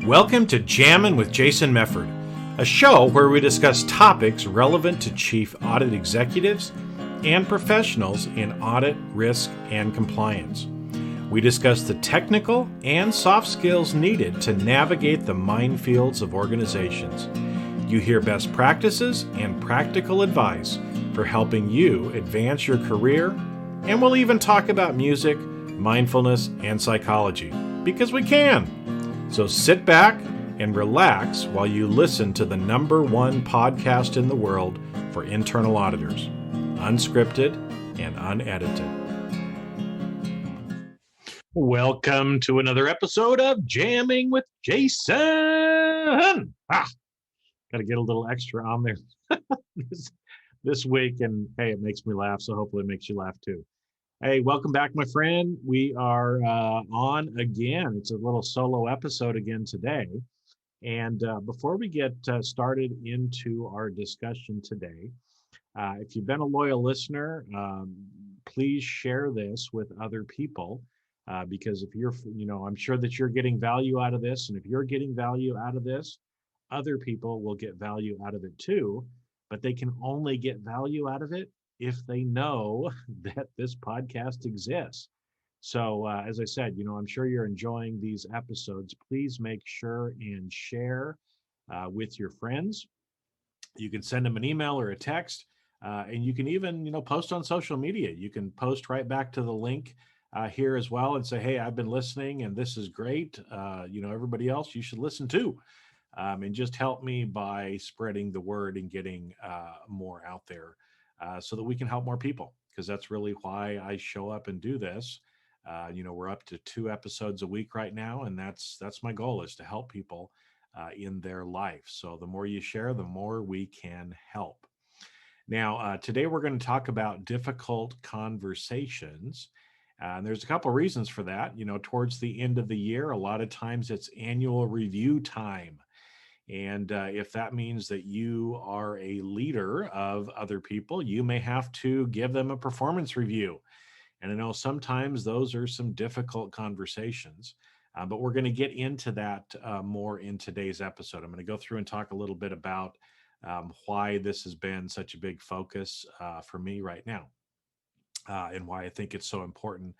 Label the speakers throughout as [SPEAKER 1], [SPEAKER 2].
[SPEAKER 1] Welcome to Jammin' with Jason Mefford, a show where we discuss topics relevant to chief audit executives and professionals in audit, risk, and compliance. We discuss the technical and soft skills needed to navigate the minefields of organizations. You hear best practices and practical advice for helping you advance your career, and we'll even talk about music, mindfulness, and psychology, because we can. So sit back and relax while you listen to the #1 podcast in the world for internal auditors, unscripted and unedited. Welcome to another episode of Jamming with Jason. Got to get a little extra on there this week, and hey, it makes me laugh, so hopefully it makes you laugh too. Hey, welcome back, my friend. We are on again. It's a little solo episode again today. And before we get started into our discussion today, if you've been a loyal listener, please share this with other people because if you're, I'm sure that you're getting value out of this. And if you're getting value out of this, other people will get value out of it too. But they can only get value out of it if they know that this podcast exists. So as I said, I'm sure you're enjoying these episodes. Please make sure and share with your friends. You can send them an email or a text, and you can even, post on social media. You can post right back to the link here as well and say, hey, I've been listening and this is great. Everybody else, you should listen too. And just help me by spreading the word and getting more out there. So that we can help more people, because that's really why I show up and do this. We're up to 2 episodes a week right now, and that's my goal, is to help people in their life. So the more you share, the more we can help. Now, today we're going to talk about difficult conversations. And there's a couple of reasons for that. Towards the end of the year, a lot of times it's annual review time. And if that means that you are a leader of other people, you may have to give them a performance review. And I know sometimes those are some difficult conversations, but we're going to get into that more in today's episode. I'm going to go through and talk a little bit about why this has been such a big focus for me right now, and why I think it's so important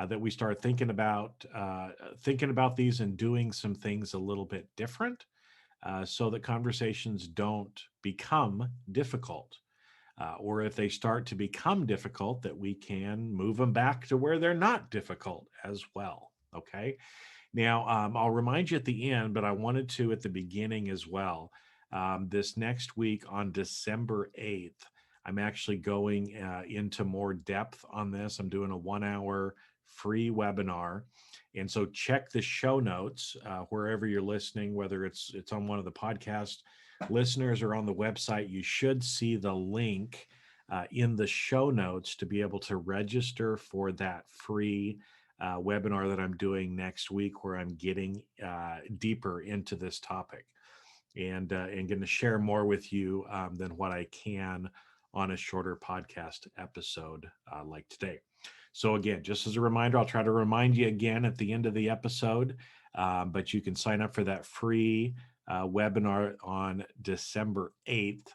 [SPEAKER 1] that we start thinking about these and doing some things a little bit different. So that conversations don't become difficult. Or if they start to become difficult, that we can move them back to where they're not difficult as well. Okay. Now, I'll remind you at the end, but I wanted to at the beginning as well. This next week on December 8th, I'm actually going into more depth on this. I'm doing a 1-hour free webinar. And so check the show notes wherever you're listening, whether it's on one of the podcast listeners or on the website. You should see the link in the show notes to be able to register for that free webinar that I'm doing next week, where I'm getting deeper into this topic and going to share more with you than what I can on a shorter podcast episode like today. So again, just as a reminder, I'll try to remind you again at the end of the episode, but you can sign up for that free webinar on December 8th.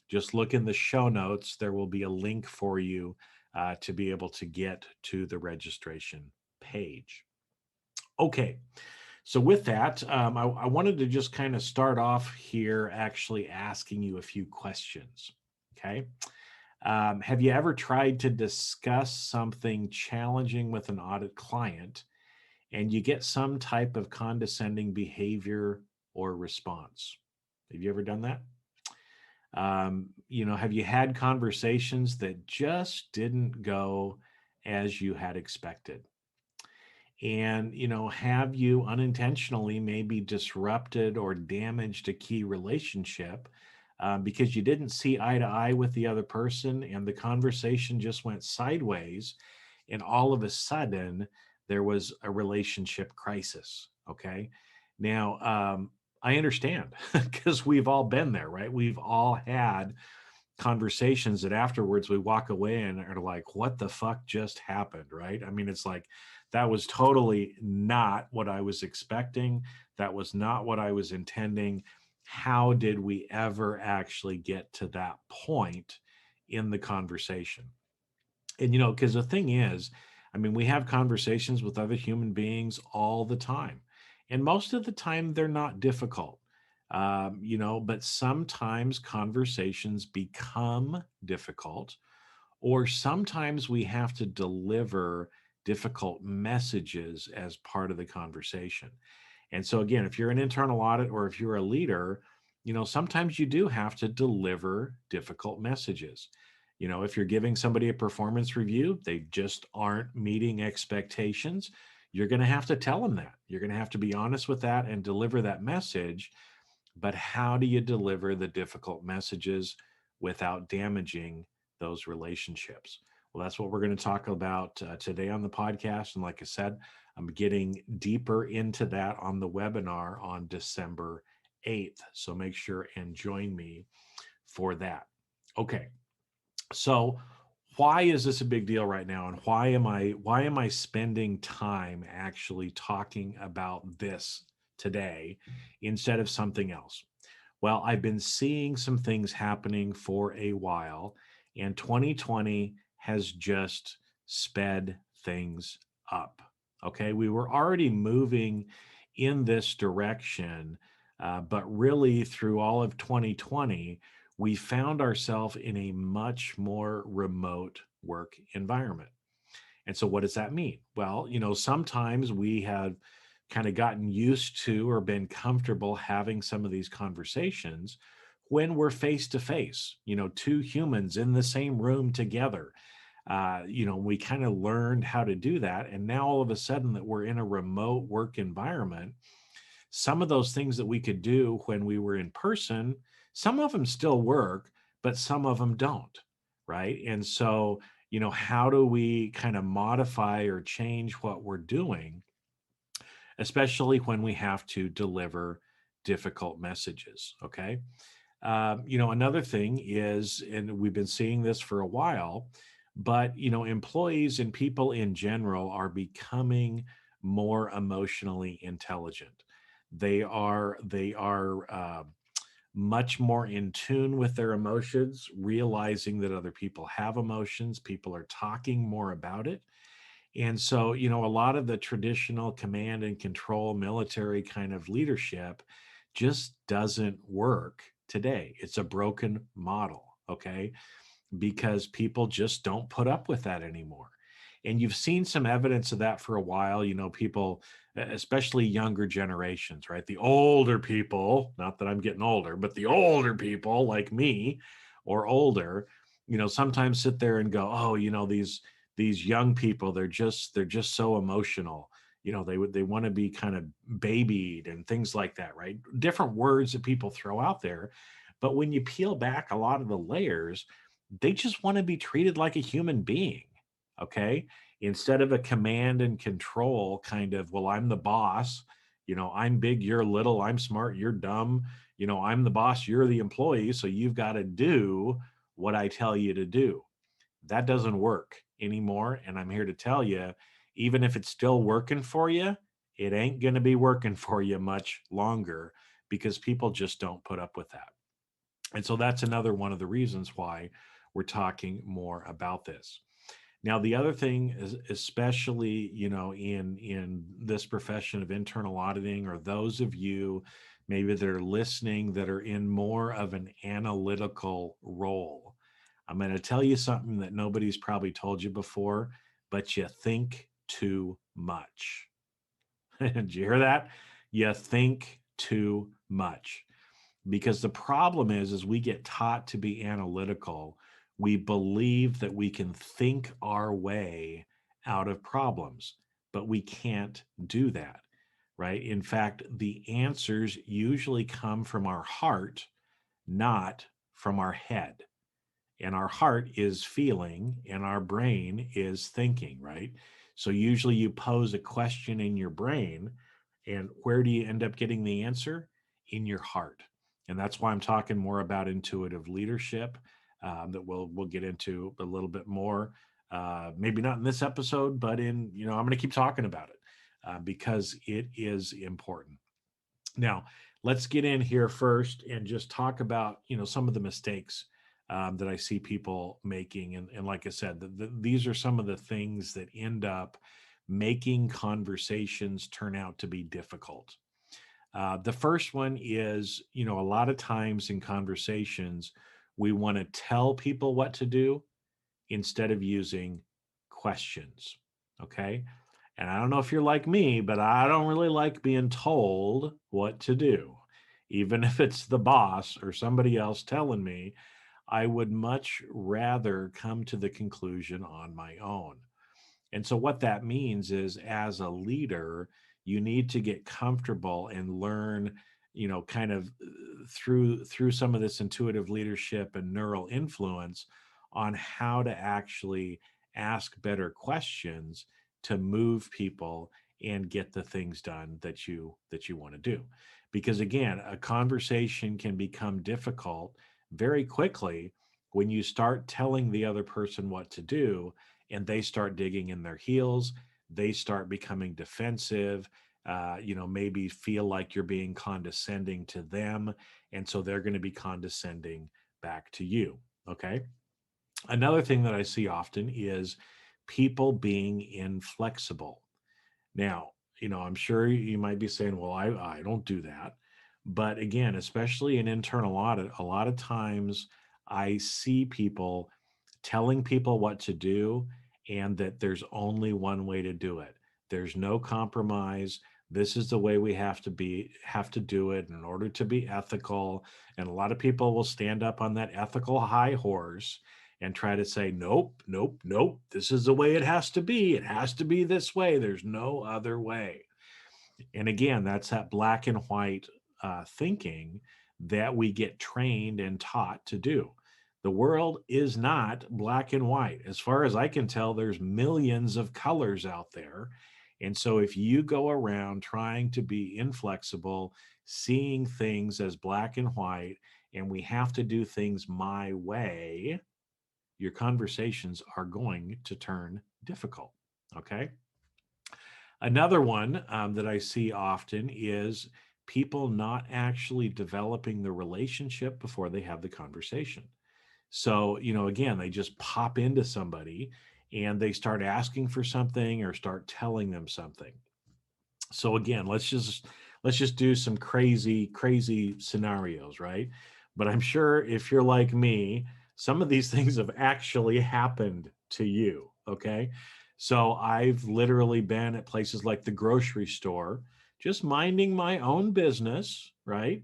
[SPEAKER 1] Just look in the show notes. There will be a link for you to be able to get to the registration page. Okay, so with that, I wanted to just kind of start off here actually asking you a few questions, okay? Have you ever tried to discuss something challenging with an audit client and you get some type of condescending behavior or response? Have you ever done that? Have you had conversations that just didn't go as you had expected? And, have you unintentionally maybe disrupted or damaged a key relationship because you didn't see eye to eye with the other person and the conversation just went sideways, and all of a sudden there was a relationship crisis? Okay. Now, I understand because we've all been there, right? We've all had conversations that afterwards we walk away and are like, what the fuck just happened, right? I mean, it's like, that was totally not what I was expecting. That was not what I was intending. How did we ever actually get to that point in the conversation? And, because the thing is, I mean, we have conversations with other human beings all the time. And most of the time, they're not difficult, but sometimes conversations become difficult, or sometimes we have to deliver difficult messages as part of the conversation. And so again, if you're an internal audit or if you're a leader, sometimes you do have to deliver difficult messages. If you're giving somebody a performance review, they just aren't meeting expectations, you're going to have to tell them that. You're going to have to be honest with that and deliver that message. But how do you deliver the difficult messages without damaging those relationships? Well, that's what we're going to talk about today on the podcast. And like I said, I'm getting deeper into that on the webinar on December 8th. So make sure and join me for that. Okay. So why is this a big deal right now? And why am I spending time actually talking about this today instead of something else? Well, I've been seeing some things happening for a while, and 2020 has just sped things up. Okay, we were already moving in this direction, but really through all of 2020, we found ourselves in a much more remote work environment. And so, what does that mean? Well, sometimes we have kind of gotten used to or been comfortable having some of these conversations when we're face to face, two humans in the same room together. We kind of learned how to do that. And now all of a sudden that we're in a remote work environment, some of those things that we could do when we were in person, some of them still work, but some of them don't. Right. And so, how do we kind of modify or change what we're doing, especially when we have to deliver difficult messages? Okay. Another thing is, and we've been seeing this for a while, but employees and people in general are becoming more emotionally intelligent. They are much more in tune with their emotions, realizing that other people have emotions. People are talking more about it. And so, a lot of the traditional command and control military kind of leadership just doesn't work today. It's a broken model, okay? Because people just don't put up with that anymore. And you've seen some evidence of that for a while, people, especially younger generations, right? The older people, not that I'm getting older, but the older people like me or older, sometimes sit there and go, oh, these young people, they're just so emotional. They want to be kind of babied and things like that, right? Different words that people throw out there. But when you peel back a lot of the layers, they just want to be treated like a human being. Okay. Instead of a command and control kind of, well, I'm the boss, I'm big, you're little, I'm smart, you're dumb, I'm the boss, you're the employee. So you've got to do what I tell you to do. That doesn't work anymore. And I'm here to tell you, even if it's still working for you, it ain't going to be working for you much longer because people just don't put up with that. And so that's another one of the reasons why we're talking more about this. Now, the other thing is, especially, in this profession of internal auditing, or those of you maybe that are listening that are in more of an analytical role, I'm going to tell you something that nobody's probably told you before, but you think too much. Did you hear that? You think too much. Because the problem is we get taught to be analytical. We believe that we can think our way out of problems, but we can't do that, right? In fact, the answers usually come from our heart, not from our head. And our heart is feeling and our brain is thinking, right? So usually you pose a question in your brain, and where do you end up getting the answer? In your heart. And that's why I'm talking more about intuitive leadership, that we'll get into a little bit more. Maybe not in this episode, but I'm going to keep talking about it because it is important. Now, let's get in here first and just talk about, some of the mistakes that I see people making. And like I said, these are some of the things that end up making conversations turn out to be difficult. The first one is, a lot of times in conversations, we want to tell people what to do instead of using questions. Okay. And I don't know if you're like me, but I don't really like being told what to do. Even if it's the boss or somebody else telling me, I would much rather come to the conclusion on my own. And so what that means is as a leader, you need to get comfortable and learn, kind of through some of this intuitive leadership and neural influence on how to actually ask better questions to move people and get the things done that you want to do. Because again, a conversation can become difficult very quickly when you start telling the other person what to do and they start digging in their heels, they start becoming defensive, maybe feel like you're being condescending to them. And so they're going to be condescending back to you. Okay. Another thing that I see often is people being inflexible. Now, I'm sure you might be saying, well, I don't do that. But again, especially in internal audit, a lot of times I see people telling people what to do and that there's only one way to do it. There's no compromise. This is the way we have to do it in order to be ethical. And a lot of people will stand up on that ethical high horse and try to say, nope, nope, nope, this is the way it has to be. It has to be this way. There's no other way. And again, that's that black and white thinking that we get trained and taught to do. The world is not black and white. As far as I can tell, there's millions of colors out there. And so if you go around trying to be inflexible, seeing things as black and white, and we have to do things my way, your conversations are going to turn difficult. Okay. Another one that I see often is people not actually developing the relationship before they have the conversation. So, again, they just pop into somebody and they start asking for something or start telling them something. So again, let's just do some crazy scenarios, right? But I'm sure if you're like me, some of these things have actually happened to you, okay? So I've literally been at places like the grocery store, just minding my own business, right?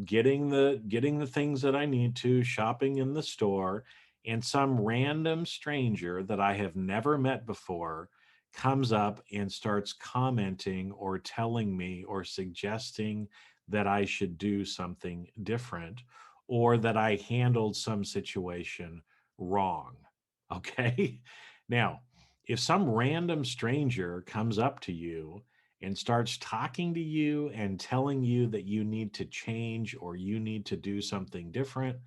[SPEAKER 1] Getting the things that I need to, shopping in the store, and some random stranger that I have never met before comes up and starts commenting or telling me or suggesting that I should do something different or that I handled some situation wrong. Okay? Now, if some random stranger comes up to you and starts talking to you and telling you that you need to change or you need to do something different,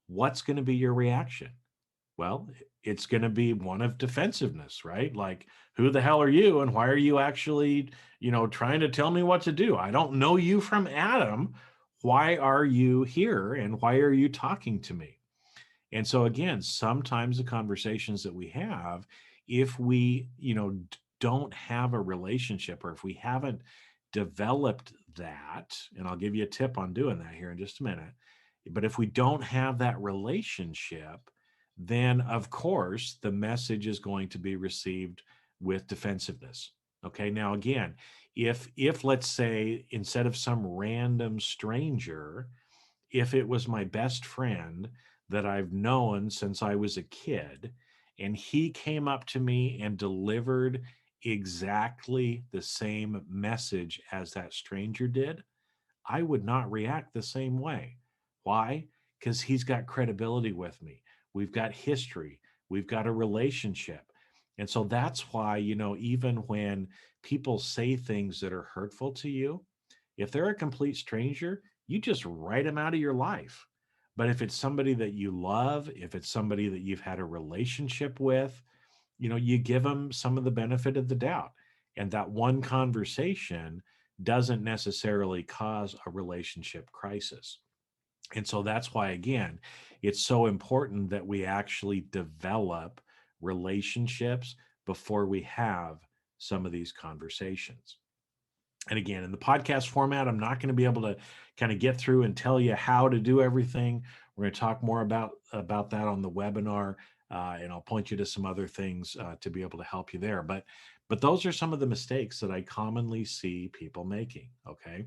[SPEAKER 1] what's going to be your reaction? Well, it's going to be one of defensiveness, right? Like, who the hell are you and why are you actually, trying to tell me what to do? I don't know you from Adam. Why are you here and why are you talking to me? And so again, sometimes the conversations that we have, if we, don't have a relationship or if we haven't developed that, and I'll give you a tip on doing that here in just a minute. But if we don't have that relationship, then of course the message is going to be received with defensiveness. Okay. Now again, if let's say instead of some random stranger, if it was my best friend that I've known since I was a kid, and he came up to me and delivered exactly the same message as that stranger did, I would not react the same way. Why? Because he's got credibility with me. We've got history, we've got a relationship. And so that's why, even when people say things that are hurtful to you, if they're a complete stranger, you just write them out of your life. But if it's somebody that you love, if it's somebody that you've had a relationship with, you give them some of the benefit of the doubt. And that one conversation doesn't necessarily cause a relationship crisis. And so that's why, again, it's so important that we actually develop relationships before we have some of these conversations. And again, in the podcast format, I'm not going to be able to kind of get through and tell you how to do everything. We're going to talk more about that on the webinar, and I'll point you to some other things to be able to help you there. But those are some of the mistakes that I commonly see people making. Okay,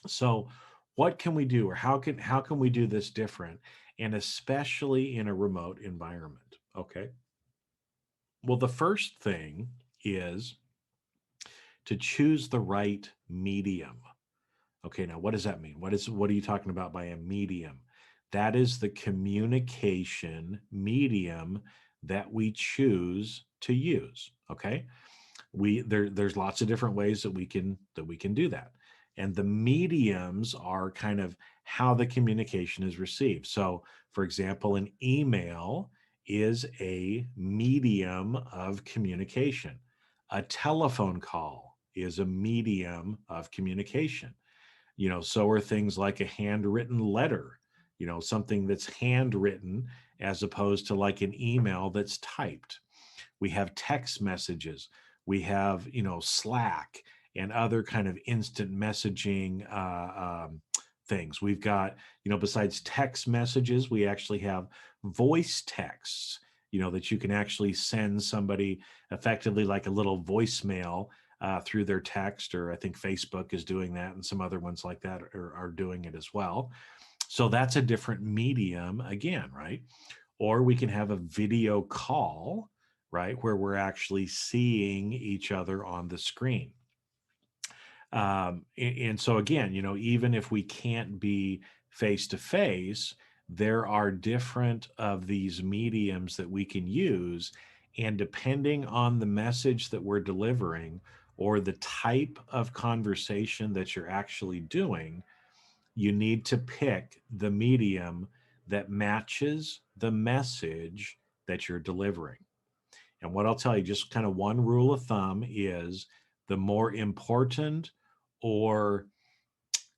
[SPEAKER 1] so what can we do, or how can we do this different, and especially in a remote environment? Okay, well, the first thing is to choose the right medium. Okay, now what does that mean? What are you talking about by a medium? That is the communication medium that we choose to use. Okay, there's lots of different ways that we can do that, and the mediums are kind of how the communication is received. So, for example, an email is a medium of communication. A telephone call is a medium of communication. So are things like a handwritten letter, something that's handwritten as opposed to like an email that's typed. We have text messages. We have, Slack and other kind of instant messaging things. We've got, besides text messages, we actually have voice texts, that you can actually send somebody effectively like a little voicemail through their text, or I think Facebook is doing that, and some other ones like that are doing it as well. So that's a different medium again, right? Or we can have a video call, right, where we're actually seeing each other on the screen. And so again, even if we can't be face to face, there are different of these mediums that we can use. And depending on the message that we're delivering or the type of conversation that you're actually doing, you need to pick the medium that matches the message that you're delivering. And what I'll tell you, just kind of one rule of thumb, is the more important or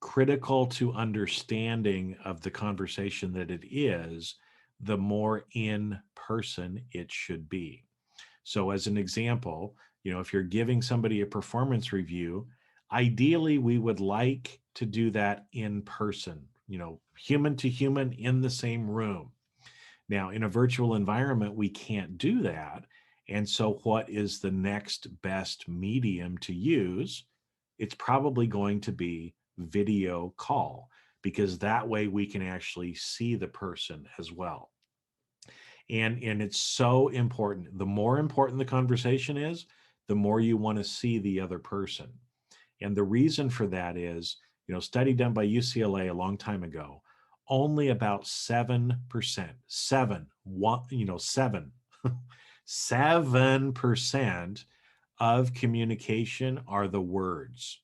[SPEAKER 1] critical to understanding of the conversation that it is, the more in person it should be. So, as an example, if you're giving somebody a performance review, ideally we would like to do that in person, human to human in the same room. Now, in a virtual environment, we can't do that. And so, what is the next best medium to use? It's probably going to be video call, because that way we can actually see the person as well. And it's so important. The more important the conversation is, the more you want to see the other person. And the reason for that is, study done by UCLA a long time ago, only about 7%, 7% of communication are the words.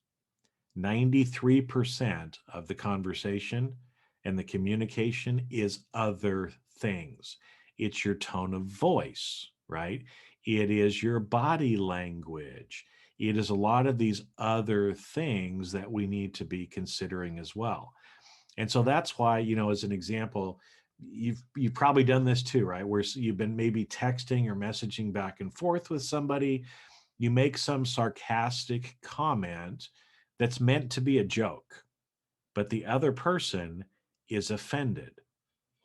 [SPEAKER 1] 93% of the conversation and the communication is other things. It's your tone of voice, right? It is your body language. It is a lot of these other things that we need to be considering as well. And so that's why, as an example, you've probably done this too, right? Where you've been maybe texting or messaging back and forth with somebody, you make some sarcastic comment that's meant to be a joke, but the other person is offended.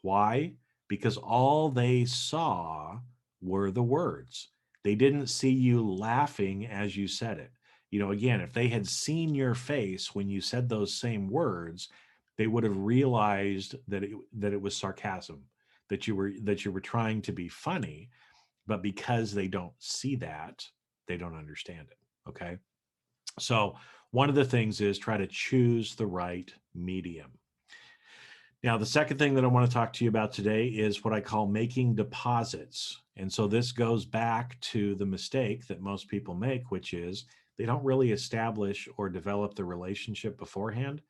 [SPEAKER 1] Why? Because all they saw were the words. They didn't see you laughing as you said it. Again, if they had seen your face when you said those same words, they would have realized that it was sarcasm, that you were trying to be funny. But because they don't see that, they don't understand it. Okay. So one of the things is try to choose the right medium. Now, the second thing that I want to talk to you about today is what I call making deposits. And so this goes back to the mistake that most people make, which is they don't really establish or develop the relationship beforehand.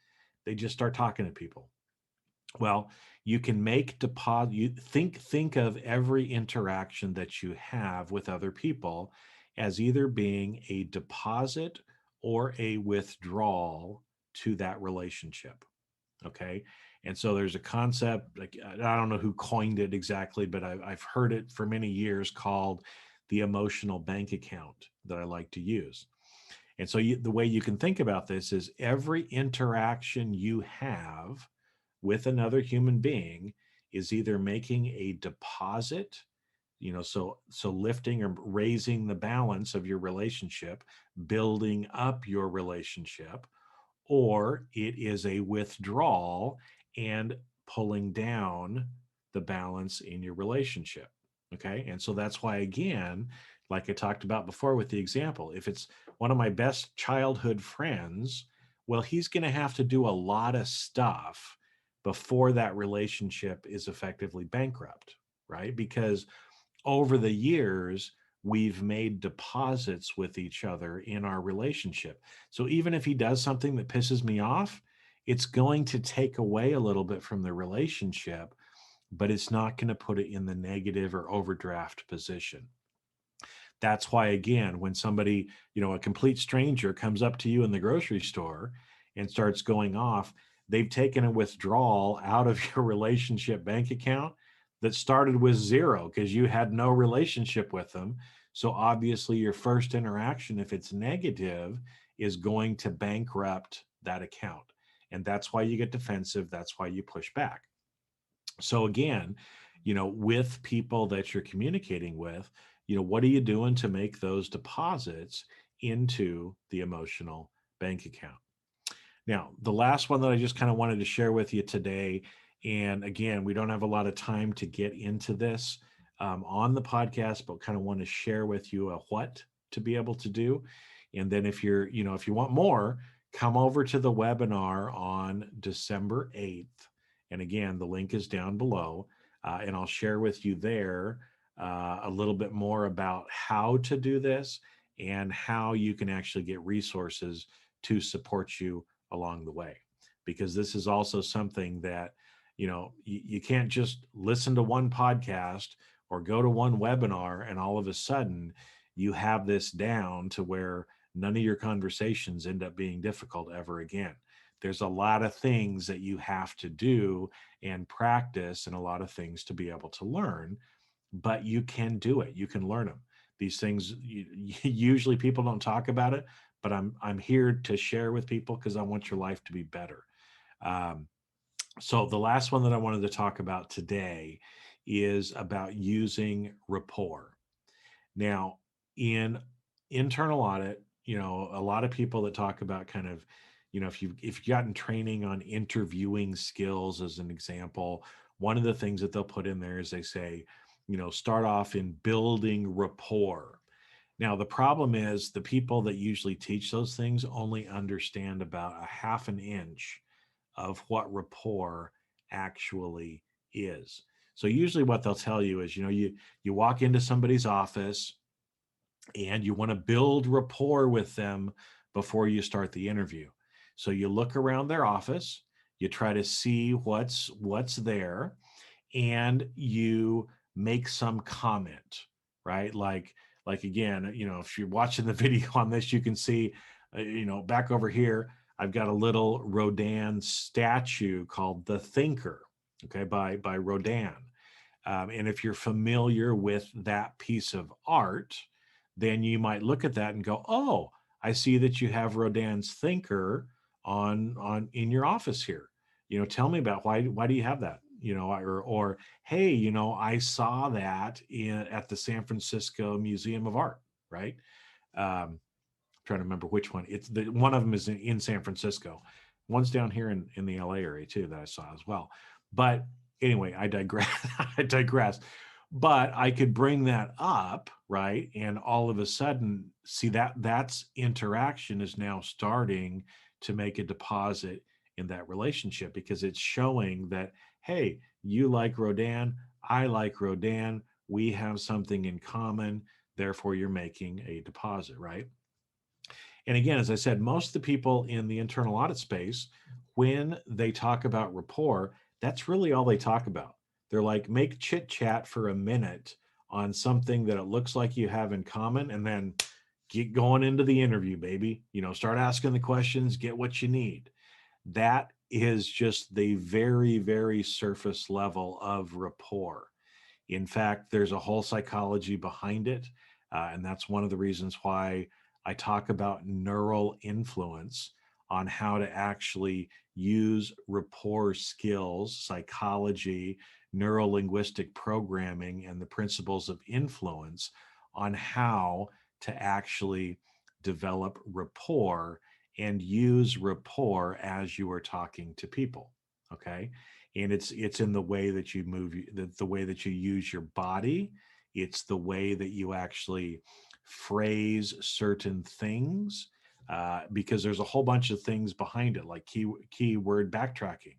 [SPEAKER 1] They just start talking to people. Well, you can make deposit. You think of every interaction that you have with other people as either being a deposit or a withdrawal to that relationship. Okay. And so there's a concept, like, I don't know who coined it exactly, but I've heard it for many years, called the emotional bank account, that I like to use. And so the way you can think about this is every interaction you have with another human being is either making a deposit, so lifting or raising the balance of your relationship, building up your relationship, or it is a withdrawal and pulling down the balance in your relationship. Okay. And so that's why, again, like I talked about before with the example, if it's one of my best childhood friends, well, he's going to have to do a lot of stuff before that relationship is effectively bankrupt, right? Because over the years, we've made deposits with each other in our relationship. So even if he does something that pisses me off, it's going to take away a little bit from the relationship, but it's not going to put it in the negative or overdraft position. That's why, again, when somebody, a complete stranger comes up to you in the grocery store and starts going off, they've taken a withdrawal out of your relationship bank account that started with zero because you had no relationship with them. So obviously, your first interaction, if it's negative, is going to bankrupt that account. And that's why you get defensive. That's why you push back. So again, with people that you're communicating with, what are you doing to make those deposits into the emotional bank account? Now, the last one that I just kind of wanted to share with you today, and again, we don't have a lot of time to get into this on the podcast, but kind of want to share with you a what to be able to do. And then if if you want more, come over to the webinar on December 8th. And again, the link is down below, and I'll share with you there a little bit more about how to do this and how you can actually get resources to support you along the way. Because this is also something that, you can't just listen to one podcast or go to one webinar and all of a sudden you have this down to where none of your conversations end up being difficult ever again. There's a lot of things that you have to do and practice, and a lot of things to be able to learn, but you can do it. You can learn them. These things, usually people don't talk about it, but I'm here to share with people because I want your life to be better. So the last one that I wanted to talk about today is about using rapport. Now, in internal audit, a lot of people that talk about kind of, if you've gotten training on interviewing skills, as an example, one of the things that they'll put in there is they say, start off in building rapport. Now, the problem is the people that usually teach those things only understand about a half an inch of what rapport actually is. So usually what they'll tell you is, you walk into somebody's office and you want to build rapport with them before you start the interview. So you look around their office, you try to see what's there, and you make some comment, right? Like again, if you're watching the video on this, you can see, back over here, I've got a little Rodin statue called The Thinker, okay, by Rodin. And if you're familiar with that piece of art, then you might look at that and go, "Oh, I see that you have Rodin's Thinker on in your office here. Tell me about why do you have that? Or hey, I saw that at the San Francisco Museum of Art, right? Trying to remember which one. It's one of them is in San Francisco. One's down here in the LA area too that I saw as well. But anyway, I digress. I digress. But I could bring that up, right? And all of a sudden, see that's interaction is now starting to make a deposit in that relationship, because it's showing that, hey, you like Rodin, I like Rodin, we have something in common, therefore you're making a deposit, right? And again, as I said, most of the people in the internal audit space, when they talk about rapport, that's really all they talk about. They're like, make chit chat for a minute on something that it looks like you have in common, and then get going into the interview, baby. Start asking the questions, get what you need. That is just the very, very surface level of rapport. In fact, there's a whole psychology behind it. And that's one of the reasons why I talk about neural influence, on how to actually use rapport skills, psychology, neuro linguistic programming, and the principles of influence on how to actually develop rapport and use rapport as you are talking to people. Okay. And it's in the way that you move, the way that you use your body. It's the way that you actually phrase certain things, because there's a whole bunch of things behind it, like keyword backtracking,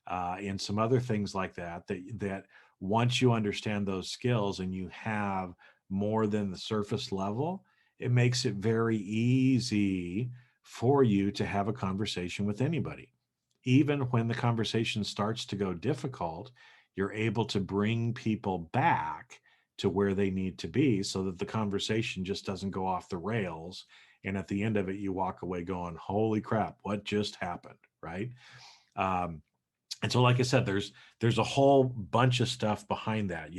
[SPEAKER 1] and some other things like that once you understand those skills and you have more than the surface level, it makes it very easy for you to have a conversation with anybody. Even when the conversation starts to go difficult, you're able to bring people back to where they need to be, so that the conversation just doesn't go off the rails. And at the end of it, you walk away going, holy crap, what just happened? Right. Um, and so, like I said, there's a whole bunch of stuff behind that.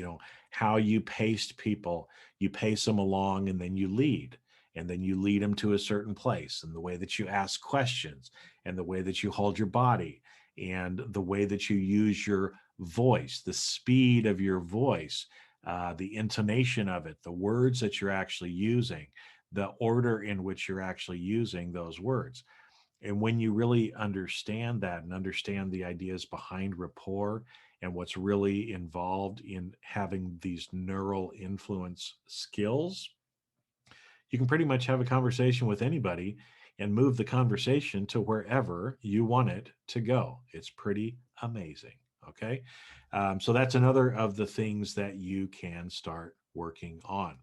[SPEAKER 1] How you pace people, you pace them along, and then you lead them to a certain place, and the way that you ask questions, and the way that you hold your body, and the way that you use your voice, the speed of your voice, the intonation of it, the words that you're actually using, the order in which you're actually using those words. And when you really understand that and understand the ideas behind rapport and what's really involved in having these neural influence skills, you can pretty much have a conversation with anybody and move the conversation to wherever you want it to go. It's pretty amazing. Okay. So that's another of the things that you can start working on.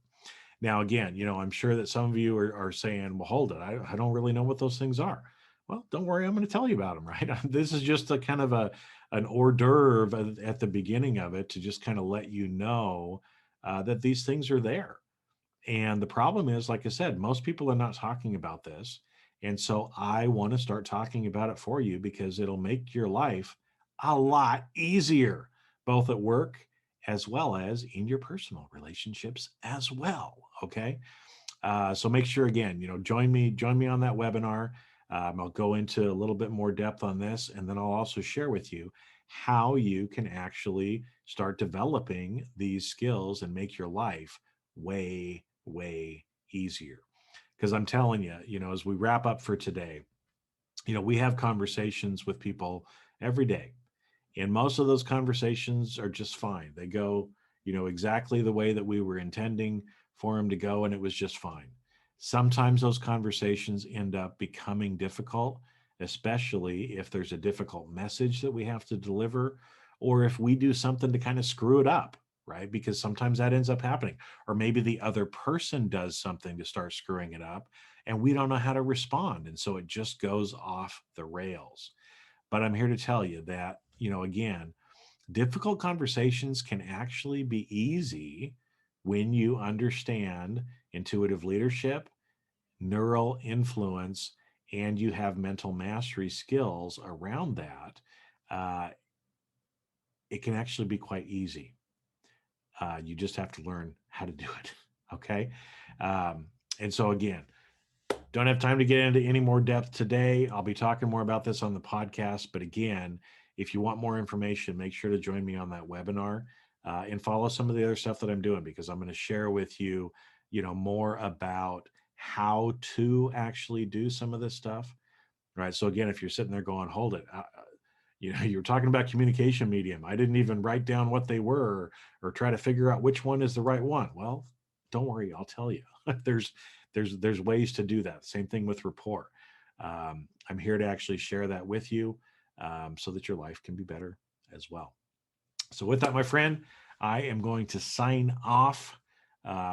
[SPEAKER 1] Now, again, I'm sure that some of you are saying, well, hold it. I don't really know what those things are. Well, don't worry. I'm going to tell you about them, right? This is just a kind of an hors d'oeuvre at the beginning of it, to just kind of let you know that these things are there. And the problem is, like I said, most people are not talking about this. And so I want to start talking about it for you, because it'll make your life a lot easier, both at work as well as in your personal relationships as well. Okay. So make sure, again, join me on that webinar. I'll go into a little bit more depth on this, and then I'll also share with you how you can actually start developing these skills and make your life way, way easier. Because I'm telling you, as we wrap up for today, we have conversations with people every day, and most of those conversations are just fine. They go, exactly the way that we were intending for them to go, and it was just fine. Sometimes those conversations end up becoming difficult, especially if there's a difficult message that we have to deliver, or if we do something to kind of screw it up, right? Because sometimes that ends up happening. Or maybe the other person does something to start screwing it up, and we don't know how to respond. And so it just goes off the rails. But I'm here to tell you that, again, difficult conversations can actually be easy when you understand intuitive leadership, neural influence, and you have mental mastery skills around that. Uh, it can actually be quite easy. You just have to learn how to do it. Okay. And so, again, don't have time to get into any more depth today. I'll be talking more about this on the podcast. But again, if you want more information, make sure to join me on that webinar, and follow some of the other stuff that I'm doing, because I'm going to share with you, more about how to actually do some of this stuff. Right. So again, if you're sitting there going, hold it, you're talking about communication medium. I didn't even write down what they were, or try to figure out which one is the right one. Well, don't worry, I'll tell you. there's ways to do that. Same thing with rapport. I'm here to actually share that with you, so that your life can be better as well. So with that, my friend, I am going to sign off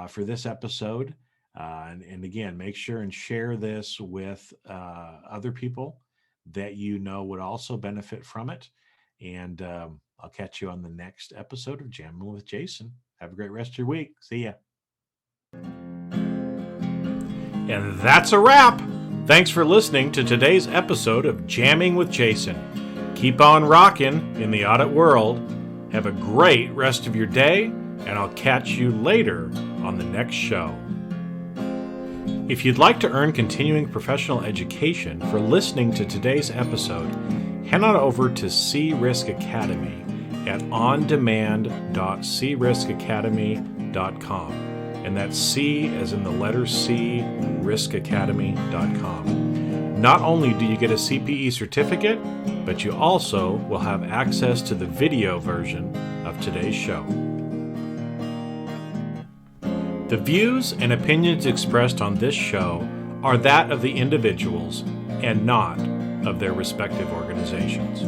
[SPEAKER 1] for this episode. And again, make sure and share this with other people that would also benefit from it. And I'll catch you on the next episode of Jamming with Jason. Have a great rest of your week. See ya. And that's a wrap. Thanks for listening to today's episode of Jamming with Jason. Keep on rocking in the audit world. Have a great rest of your day, and I'll catch you later on the next show. If you'd like to earn continuing professional education for listening to today's episode, head on over to C-Risk Academy at ondemand.criskacademy.com. And that's C as in the letter C, riskacademy.com. Not only do you get a CPE certificate, but you also will have access to the video version of today's show. The views and opinions expressed on this show are that of the individuals and not of their respective organizations.